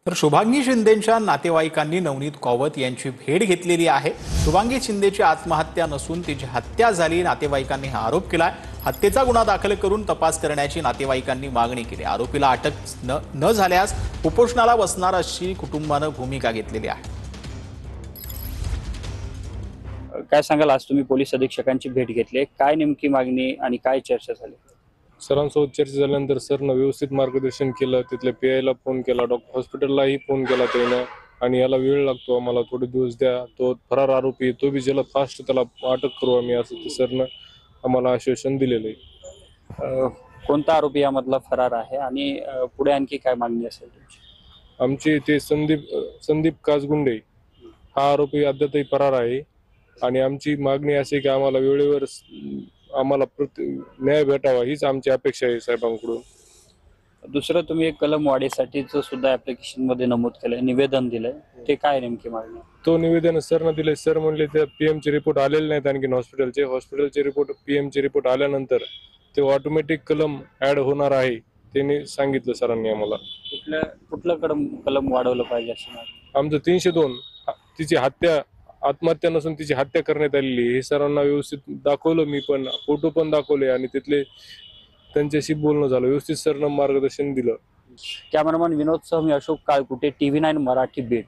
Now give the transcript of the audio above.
तर शुभांगी शिंदेच्या नातेवाईकांनी नवनीत कौवत यांची भेट घेतलेली आहे। शुभांगी शिंदेची आत्महत्या नसून तिची हत्या झाली, नातेवाईकांनी हा आरोप केलाय। हत्येचा गुन्हा दाखल करून तपास करण्याची नातेवाईकांनी मागणी केली। आरोपीला अटक न झाल्यास उपोषणाला बसणार अशी कुटुंबानं भूमिका घेतलेली आहे। काय सांगाल, आज तुम्ही पोलीस अधीक्षकांची भेट घेतली, काय नेमकी मागणी आणि काय चर्चा झाली? सरांसोबत चर्चा झाल्यानंतर सरनं व्यवस्थित मार्गदर्शन केलं। तिथल्या पीआयला फोन केला, डॉक्टर हॉस्पिटललाही फोन केला त्यानं, आणि याला वेळ लागतो, आम्हाला थोडे दिवस द्या, तो फरार आरोपी तो बी ज्याला फास्ट त्याला अटक करू आम्ही, असं सरनं आम्हाला आश्वासन दिलेलं आहे। कोणता आरोपी यामधला फरार आहे आणि पुढे आणखी काय मागणी असेल तुमची? आमचे ते संदीप काजगुंडे हा आरोपी अद्यापही फरार आहे, आणि आमची मागणी अशी की आम्हाला वेळेवर आम्हाला न्याय भेटावा हीच आमची अपेक्षा आहे साहेबांकडून। दुसरं, तुम्ही एक कलम वाढीसाठीचं सुद्धा ऍप्लिकेशन मध्ये नमूद केलंय, निवेदन दिलंय, ते काय नेमकी मागणी? तो निवेदन सरनं दिले। सर म्हणले त्या पीएमचे रिपोर्ट आलेले नाहीत, आणखी हॉस्पिटलचे रिपोर्ट, पीएमचे रिपोर्ट आल्यानंतर ते ऑटोमॅटिक कलम ऍड होणार आहे, त्यांनी सांगितलं सरांनी आम्हाला। कुठलं कलम वाढवलं पाहिजे अशी मागणी? आमचं 302 तिची आत्महत्या नसून तिची हत्या करण्यात आलेली हे सरांना व्यवस्थित दाखवलं, मी पण फोटो पण दाखवले, आणि तिथले त्यांच्याशी बोलणं झालं, व्यवस्थित सरनं मार्गदर्शन दिलं। कॅमेरामन विनोद सह मी अशोक काळकुटे, TV9 मराठी बीट।